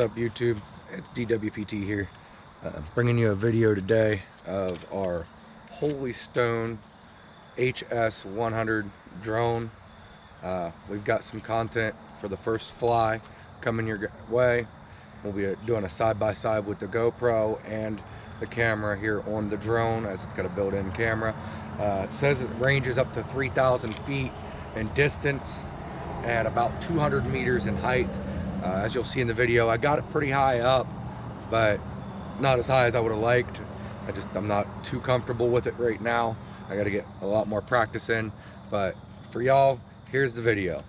up, YouTube? It's DWPT here, bringing you a video today of our Holy Stone hs100 drone. We've got some content for the first fly coming your way. We'll be doing a side-by-side with the GoPro and the camera here on the drone, as it's got a built-in camera. It says it ranges up to 3,000 feet in distance and about 200 meters in height. As you'll see in the video, I got it pretty high up, but not as high as I would have liked. I'm not too comfortable with it right now. I got to get a lot more practice in, but for y'all, here's the video.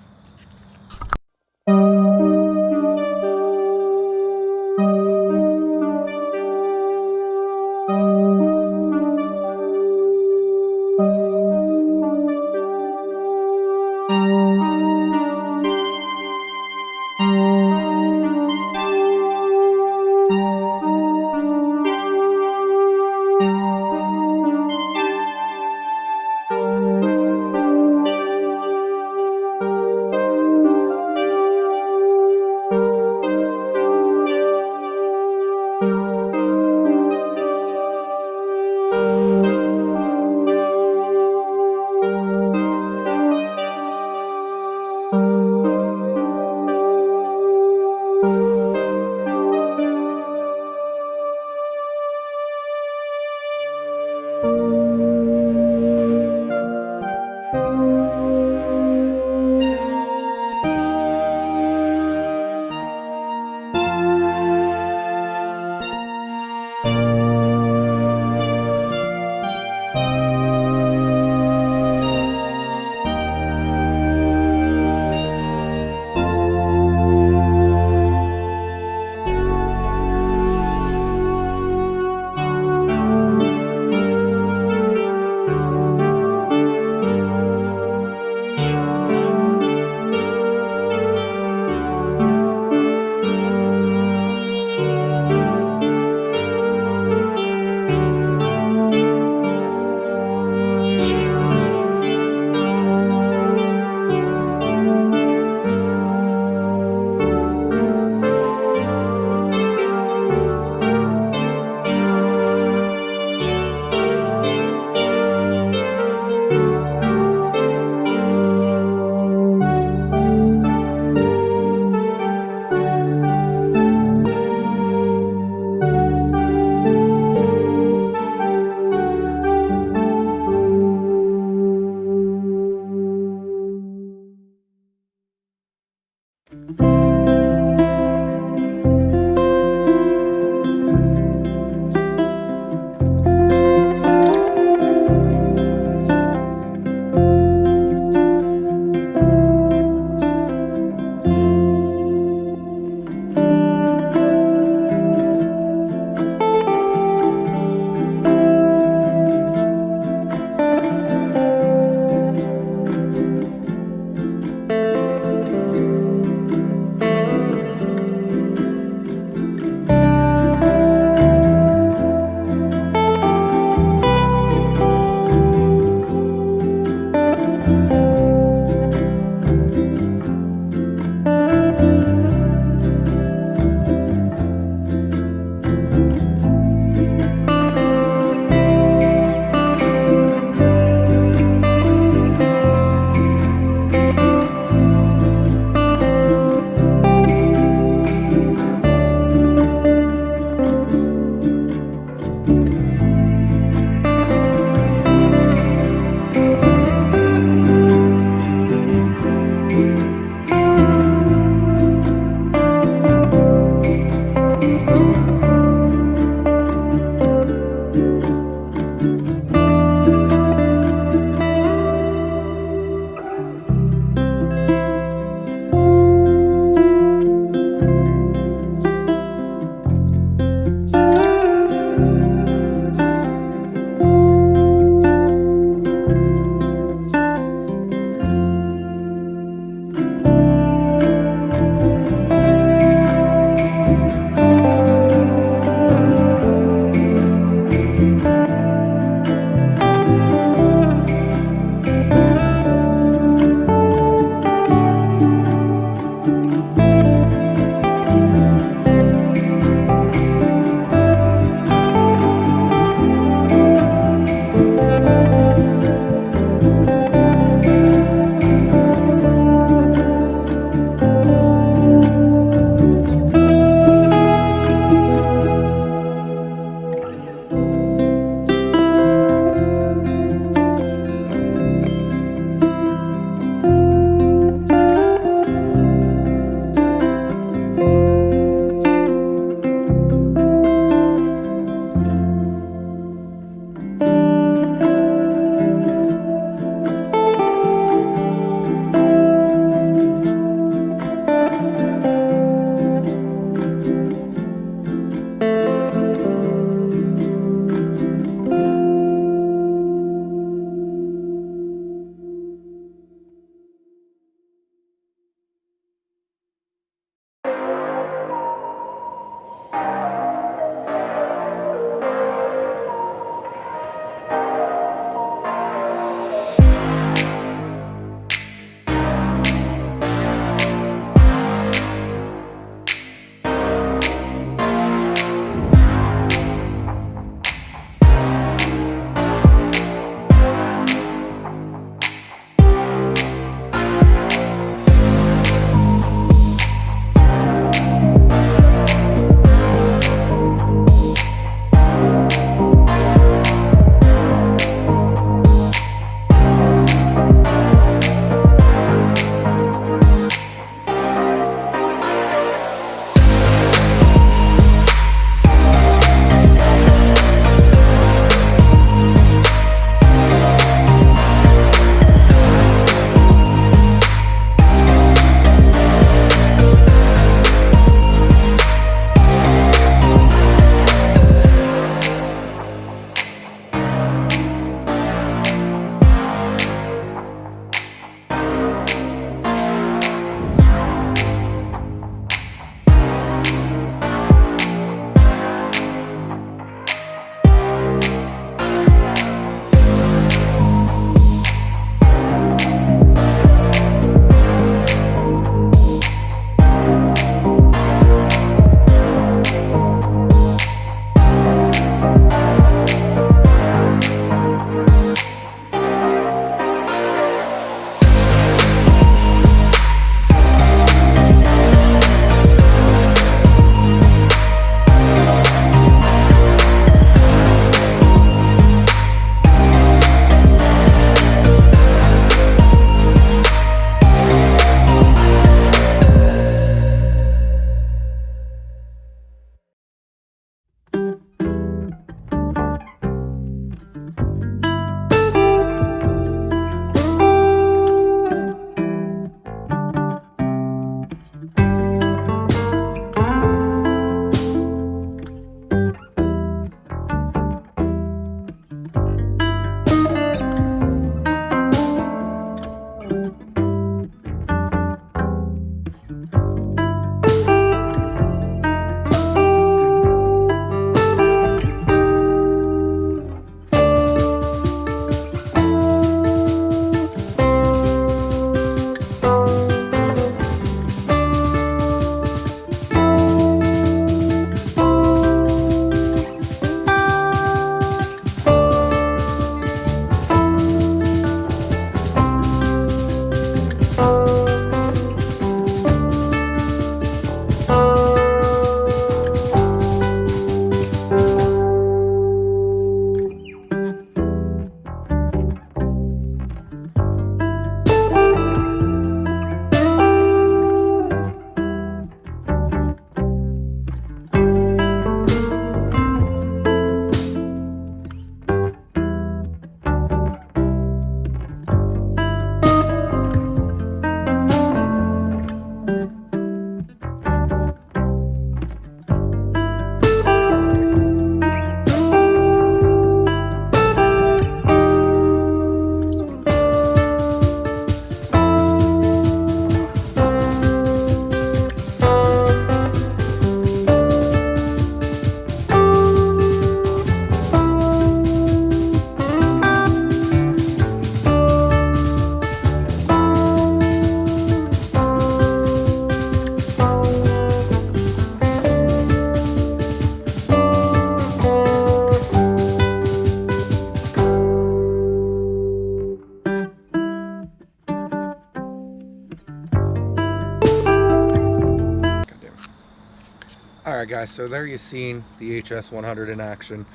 Alright guys, so there you've seen the hs100 in action.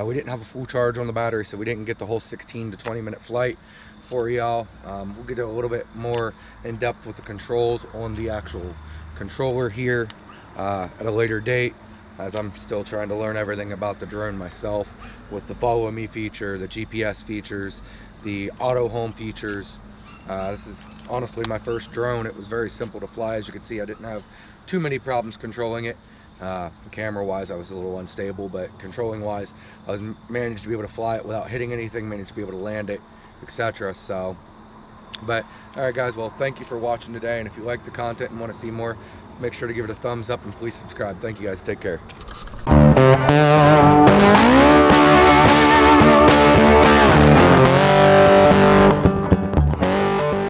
We didn't have a full charge on the battery, so we didn't get the whole 16 to 20 minute flight for y'all. We'll get a little bit more in depth with the controls on the actual controller here at a later date, as I'm still trying to learn everything about the drone myself, with the follow me feature, the GPS features, the auto home features. This is honestly my first drone. It was very simple to fly. As you can see, I didn't have too many problems controlling it. Camera wise I was a little unstable, but controlling wise I managed to be able to fly it without hitting anything, managed to be able to land it, etc. So, but alright guys, well, thank you for watching today, and if you like the content and want to see more, make sure to give it a thumbs up and please subscribe. Thank you guys, take care.